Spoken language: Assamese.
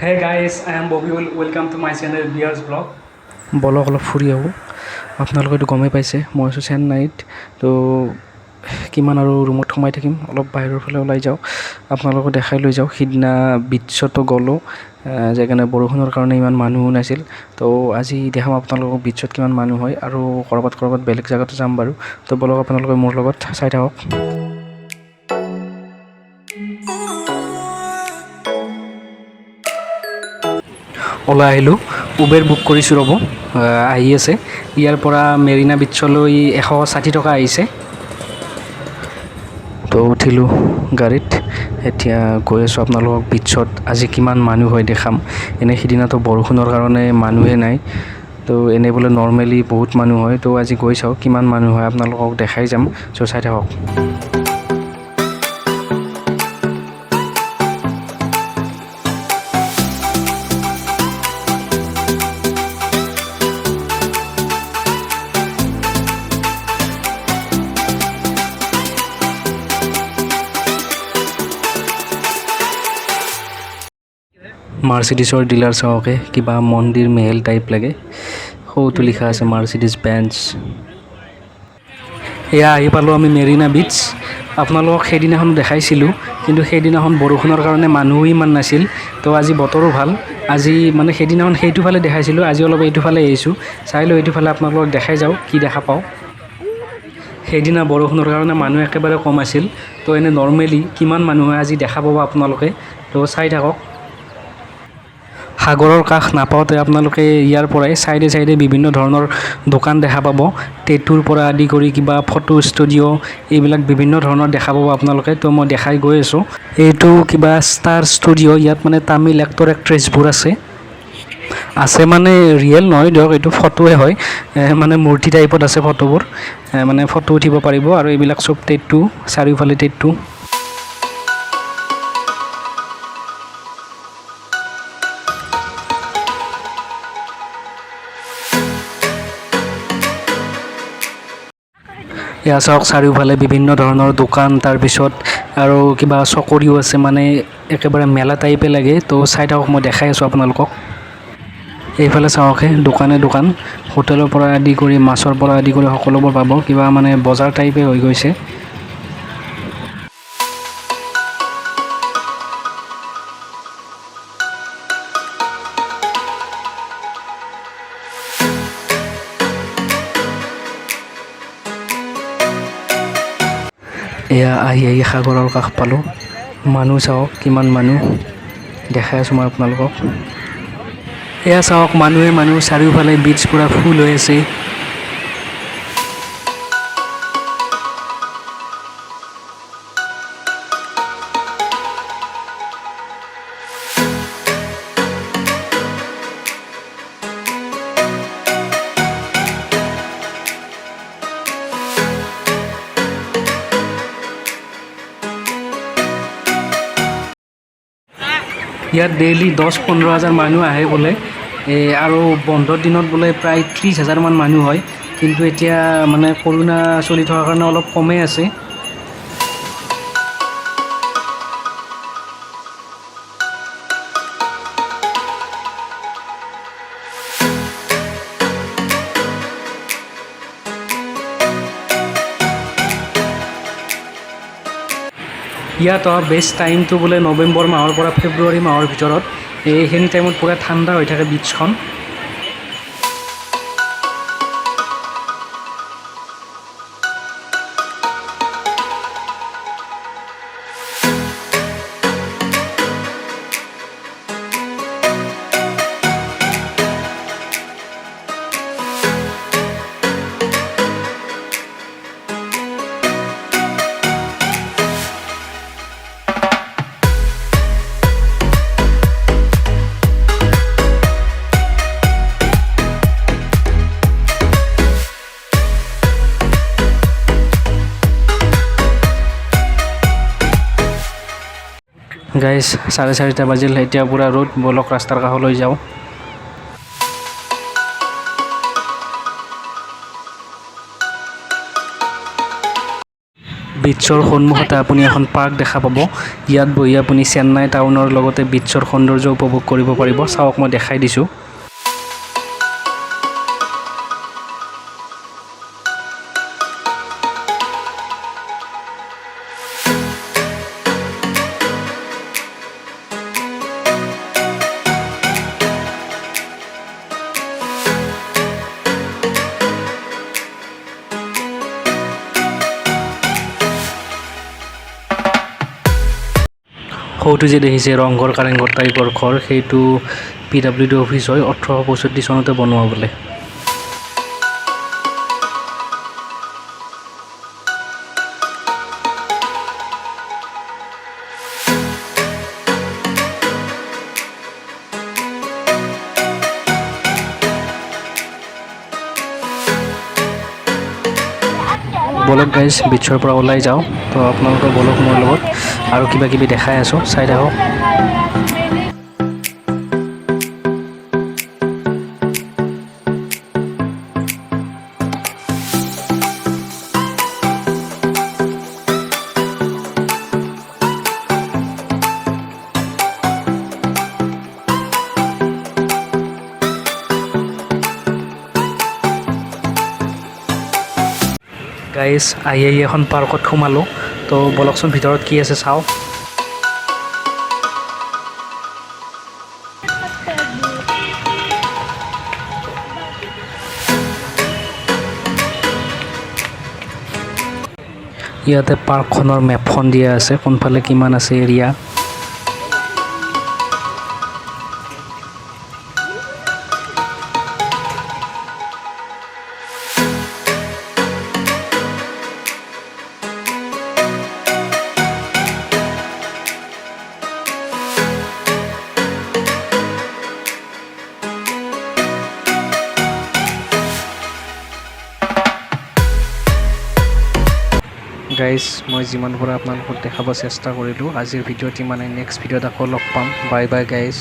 Hey guys, I am Bobby. Welcome to my channel Beers Vlog. বলক অলপ ফুৰি আহোঁ। আপোনালোকেতো গমেই পাইছে মই আছোঁ চেন্নাইত। তো কিমান আৰু ৰুমত সোমাই থাকিম, অলপ বাহিৰৰ ফালে ওলাই যাওঁ, আপোনালোকক দেখাই লৈ যাওঁ। সিদিনা বিচতো গ'লোঁ, যাই কাৰণে বৰষুণৰ কাৰণে ইমান মানুহো নাছিল। তো আজি দেখাম আপোনালোকক বিচত কিমান মানুহ হয়, আৰু ক'ৰবাত বেলেগ জেগাতো যাম বাৰু। তো বলক আপোনালোকে মোৰ লগত চাই থাকক। ওলাই আহিলোঁ, উবেৰ বুক কৰিছোঁ ৰ'ব, আহি আছে। ইয়াৰ পৰা মেৰিনা বিচলৈ 160 টকা আহিছে। তো উঠিলোঁ গাড়ীত, এতিয়া গৈ আছোঁ আপোনালোকক বিচত আজি কিমান মানুহ হয় দেখাম। এনেই সিদিনাতো বৰষুণৰ কাৰণে মানুহে নাই, তো এনেই বোলে নৰ্মেলি বহুত মানুহ হয়। তো আজি গৈ চাওঁ কিমান মানুহ হয়, আপোনালোকক দেখাই যাম। চ' চাই থাকক। মাৰ্চিডিছৰ ডিলাৰ চাওকে, কিবা মন্দিৰ মেহেল টাইপ লাগে। সৌটো লিখা আছে মাৰ্চিডিছ বেঞ্চ। এয়া আহি পালোঁ আমি মেৰিনা বিচ। আপোনালোকক সেইদিনাখন দেখাইছিলোঁ, কিন্তু সেইদিনাখন বৰষুণৰ কাৰণে মানুহো ইমান নাছিল। তো আজি বতৰো ভাল, আজি মানে সেইদিনাখন সেইটো ফালে দেখাইছিলোঁ, আজি অলপ এইটো ফালে আহিছোঁ। চাই লওঁ এইটো ফালে আপোনালোকক দেখাই যাওঁ কি দেখা পাওঁ। সেইদিনা বৰষুণৰ কাৰণে মানুহ একেবাৰে কম আছিল। তো এনে নৰ্মেলি কিমান মানুহ হয় আজি দেখা পাব আপোনালোকে। তো চাই থাকক। সাগৰৰ কাষ নাপাওঁতে আপোনালোকে ইয়াৰ পৰাই চাইডে বিভিন্ন ধৰণৰ দোকান দেখা পাব। টেটুৰ পৰা আদি কৰি কিবা ফটো ষ্টুডিঅ', এইবিলাক বিভিন্ন ধৰণৰ দেখা পাব আপোনালোকে। তো মই দেখাই গৈ আছোঁ। এইটো কিবা ষ্টাৰ ষ্টুডিঅ', ইয়াত মানে তামিল এক্টৰ এক্ট্ৰেছবোৰ আছে মানে ৰিয়েল নহয় দিয়ক, এইটো ফটোৱে হয়। মানে মূৰ্তি টাইপত আছে ফটোবোৰ, মানে ফটো উঠিব পাৰিব। আৰু এইবিলাক চব টেটু, চাৰিওফালে টেটু। এয়া চাওক চাৰিওফালে বিভিন্ন ধৰণৰ দোকান, তাৰপিছত আৰু কিবা চকৰিও আছে, মানে একেবাৰে মেলা টাইপে লাগে। তো চাই থাকক, মই দেখাই আছোঁ আপোনালোকক। এইফালে চাওকহে দোকান, হোটেলৰ পৰা আদি কৰি মাছৰ পৰা আদি কৰি সকলোবোৰ পাব, কিবা মানে বজাৰ টাইপে হৈ গৈছে। এয়া আহি সাগৰৰ কাষ পালোঁ। মানুহ চাওক কিমান মানুহ, দেখাই আছোঁ মই আপোনালোকক। এয়া চাওক মানুহ চাৰিওফালে বিচ পূৰা ফুল হৈ আছে। ইয়াত ডেইলি 10-15 হাজাৰ মানুহ আহে বোলে, আৰু বন্ধৰ দিনত বোলে প্ৰায় 30 হাজাৰমান মানুহ হয়। কিন্তু এতিয়া মানে কৰোণা চলি থকাৰ কাৰণে অলপ কমেই আছে। ইয়াত বেষ্ট টাইমটো বোলে নৱেম্বৰ মাহৰ পৰা ফেব্ৰুৱাৰী মাহৰ ভিতৰত। এইখিনি টাইমত পূৰা ঠাণ্ডা হৈ থাকে বিচখন। গাইজ 4:30 বাজিল, এতিয়া পূৰা ৰ'দ। বলক ৰাস্তাৰ কাষলৈ যাওঁ। বিচৰ সন্মুখতে আপুনি এখন পাৰ্ক দেখা পাব। ইয়াত বহি আপুনি চেন্নাই টাউনৰ লগতে বিচৰ সৌন্দৰ্য উপভোগ কৰিব পাৰিব। চাওক মই দেখাই দিছোঁ। সৌটো যে দেখিছে ৰংঘৰ কাৰেংঘৰ টাইপৰ ঘৰ, সেইটো PWD অফিচ হয়। 1865 চনতে বনোৱা বোলে। বলক গাইজ, বিচৰ পৰা ওলাই যাওঁ। তো আপোনালোকৰ বলক মোৰ লগত, আৰু কিবা কিবি দেখাই আছোঁ, চাই থাকক। গাইজ, আহি এখন পাৰ্কত সোমালোঁ। তো বলকচোন ভিতৰত কি আছে চাওঁ। ইয়াতে পাৰ্কখনৰ মেপখন দিয়া আছে, কোনফালে কিমান আছে এৰিয়া। গাইজ, মই যিমান পাৰোঁ আপোনালোকক দেখাব চেষ্টা কৰিলোঁ। আজিৰ ভিডিঅ'ত ইমানেই। নেক্সট ভিডিঅ'ত আকৌ লগ পাম। Bye bye guys.